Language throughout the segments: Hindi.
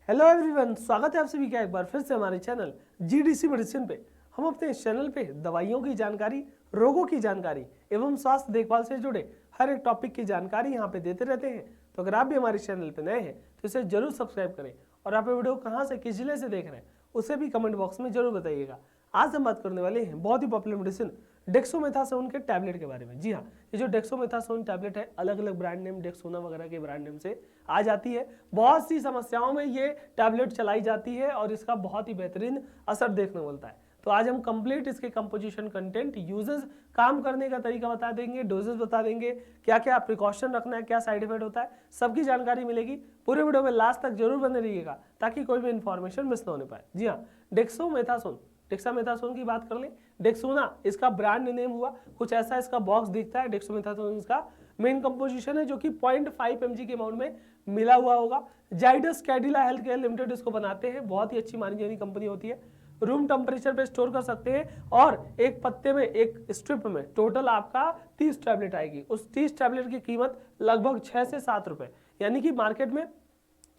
हेलो एवरीवन, स्वागत है आप सभी का एक बार फिर से हमारे चैनल जीडीसी मेडिसिन पे। हम अपने इस चैनल पे दवाइयों की जानकारी, रोगों की जानकारी एवं स्वास्थ्य देखभाल से जुड़े हर एक टॉपिक की जानकारी यहाँ पे देते रहते हैं। तो अगर आप भी हमारे चैनल पे नए हैं तो इसे जरूर सब्सक्राइब करें और आप वीडियो कहाँ से किस जिले से देख रहे हैं उसे भी कमेंट बॉक्स में जरूर बताइएगा। आज हम बात करने वाले हैं बहुत ही पॉपुलर मेडिसिन डेक्सोमेथासोन के टैबलेट के बारे में। जी हाँ, ये जो डेक्सोमेथासोन टैबलेट है अलग अलग ब्रांड नेम डेक्सोना वगैरह के ब्रांड नेम से आ जाती है। बहुत सी समस्याओं में ये टैबलेट चलाई जाती है और इसका बहुत ही बेहतरीन असर देखने को मिलता है। तो आज हम कंप्लीट इसके कंपोजिशन, कंटेंट, यूजेस, काम करने का तरीका बता देंगे, डोजेस बता देंगे, क्या क्या प्रिकॉशन रखना है, क्या साइड इफेक्ट होता है, सबकी जानकारी मिलेगी। पूरे वीडियो में लास्ट तक जरूर बने रहिएगा ताकि कोई भी इंफॉर्मेशन मिस ना होने पाए। जी हाँ, डेक्सामेथासोन की बात कर लें, डेक्सोना इसका ब्रांड नेम हुआ, कुछ ऐसा इसका बॉक्स दिखता है। डेक्सोमेथासोन इसका मेन कंपोजिशन है जो कि 0.5 mg के अमाउंट में मिला हुआ होगा। Zydus Cadila health care limited इसको बनाते हैं, बहुत ही अच्छी मानी जानी कंपनी होती है। रूम टेम्परेचर पे स्टोर कर सकते हैं और एक पत्ते में, एक स्ट्रिप में टोटल आपका 30 टैबलेट आएगी। उस 30 टैबलेट की कीमत लगभग 6 से 7 रुपए, यानी कि मार्केट में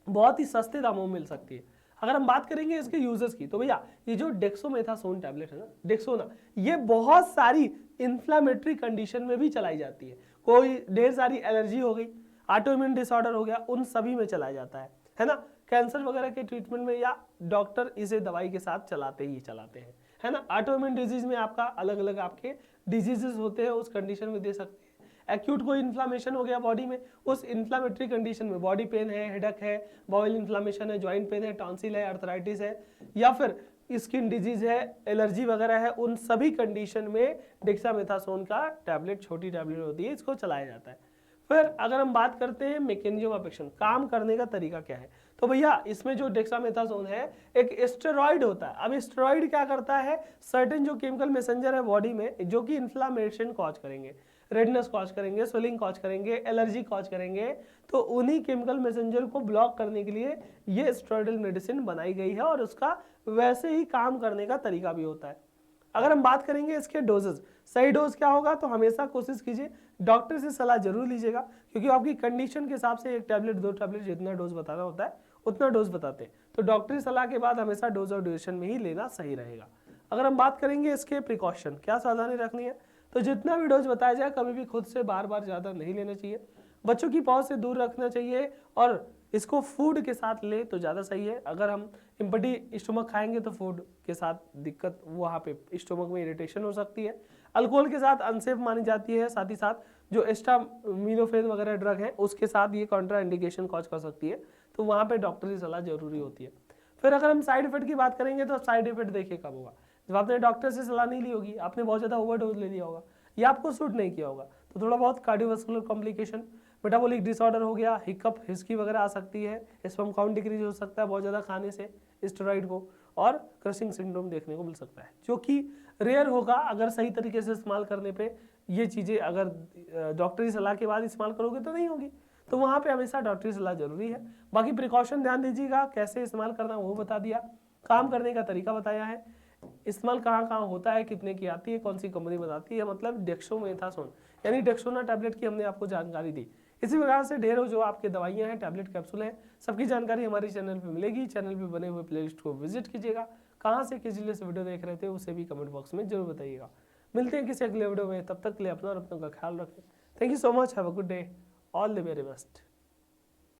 बहुत ही सस्ते दामों में मिल सकती है। अगर हम बात करेंगे इसके यूजर्स की, तो भैया ये जो डेक्सोमेथासोन टैबलेट है ना, डेक्सोना, ये बहुत सारी इंफ्लेमेटरी कंडीशन में भी चलाई जाती है। कोई ढेर सारी एलर्जी हो गई, ऑटोइम्यून डिसऑर्डर हो गया, उन सभी में चलाया जाता है ना। कैंसर वगैरह के ट्रीटमेंट में या डॉक्टर इसे दवाई के साथ चलाते हैं, है ना। ऑटोइम्यून डिजीज में आपका अलग अलग आपके डिजीजेस होते हैं, उस कंडीशन में दे सकते हैं। एक्यूट कोई इन्फ्लामेशन हो गया बॉडी में, उस इन्फ्लामेटरी कंडीशन में, बॉडी पेन है, हेडक है, बाउल इन्फ्लामेशन है, ज्वाइंट पेन है, टॉन्सिल है, अर्थराइटिस है, या फिर स्किन डिजीज है, एलर्जी वगैरह है, उन सभी कंडीशन में डेक्सामेथासोन का टैबलेट, छोटी टैबलेट होती है, इसको चलाया जाता है। फिर अगर हम बात करते हैं मैकेनिज्म ऑफ एक्शन, काम करने का तरीका क्या है, तो भैया इसमें जो डेक्सामेथासोन है एक स्टेरॉइड होता है। अब स्टेरॉइड क्या करता है, सर्टेन जो केमिकल मैसेंजर है बॉडी में जो कि इन्फ्लामेशन कॉज करेंगे, रेडनेस कॉज करेंगे, स्वेलिंग कॉज करेंगे, एलर्जी कॉज करेंगे, तो उन्हीं केमिकल मैसेंजर को ब्लॉक करने के लिए ये स्टेरॉइडल मेडिसिन बनाई गई है और उसका वैसे ही काम करने का तरीका भी होता है। अगर हम बात करेंगे इसके डोजेस, सही डोज क्या होगा, तो हमेशा कोशिश कीजिए डॉक्टर से सलाह जरूर लीजिएगा, क्योंकि आपकी कंडीशन के हिसाब से एक टैबलेट, 2 टैबलेट जितना डोज बताना होता है उतना डोज बताते हैं। तो डॉक्टरी सलाह के बाद हमेशा डोज और ड्यूरेशन में ही लेना सही रहेगा। अगर हम बात करेंगे इसके प्रिकॉशन, क्या सावधानी रखनी है, तो जितना भी डोज बताया जाए कभी भी खुद से बार बार ज़्यादा नहीं लेना चाहिए। बच्चों की पहुंच से दूर रखना चाहिए और इसको फूड के साथ ले तो ज़्यादा सही है। अगर हम इम्पटी स्टोमक खाएंगे तो फूड के साथ दिक्कत, वहाँ पे स्टोमक में इरिटेशन हो सकती है। अल्कोहल के साथ अनसेफ मानी जाती है, साथ ही साथ जो एस्टामिनोफेन वगैरह ड्रग है उसके साथ ये कॉन्ट्रा इंडिकेशन कॉज कर सकती है, तो वहाँ पे डॉक्टर की सलाह जरूरी होती है। फिर अगर हम साइड इफेक्ट की बात करेंगे तो साइड इफेक्ट देखिए कब होगा, जब आपने डॉक्टर से सलाह नहीं ली होगी, आपने बहुत ज़्यादा ओवरडोज ले लिया होगा या आपको सूट नहीं किया होगा, तो थोड़ा बहुत कार्डियोवास्कुलर कॉम्प्लिकेशन, मेटाबॉलिक डिसऑर्डर हो गया, हिकअप, हिस्की वगैरह आ सकती है, स्पर्म काउंट डिक्रीज हो सकता है बहुत ज़्यादा खाने से स्टेरॉइड को, और क्रशिंग सिंड्रोम देखने को मिल सकता है, जो कि रेयर होगा अगर सही तरीके से इस्तेमाल करने पे। ये चीज़ें अगर डॉक्टरी सलाह के बाद इस्तेमाल करोगे तो नहीं होगी, तो वहाँ पे हमेशा डॉक्टरी सलाह जरूरी है। बाकी प्रिकॉशन ध्यान दीजिएगा, कैसे इस्तेमाल करना वो बता दिया, काम करने का तरीका बताया है, इस्तेमाल कहाँ कहाँ होता है, कितने की आती है, कौन सी कंपनी बनाती है, मतलब डेक्सोमेथासोन यानी डेक्सोना टैबलेट की हमने आपको जानकारी दी। इसी प्रकार से ढेरों जो आपके दवाइयाँ हैं, टैबलेट, कैप्सूल हैं, सबकी जानकारी हमारे चैनल पे मिलेगी। चैनल पे बने हुए प्लेलिस्ट को विजिट कीजिएगा। कहाँ से किस जिले से वीडियो देख रहे थे उसे भी कमेंट बॉक्स में जरूर बताइएगा। मिलते हैं किसी अगले वीडियो में, तब तक के लिए अपना और अपनों का ख्याल रखें। Thank you so much, have a good day, all the very best.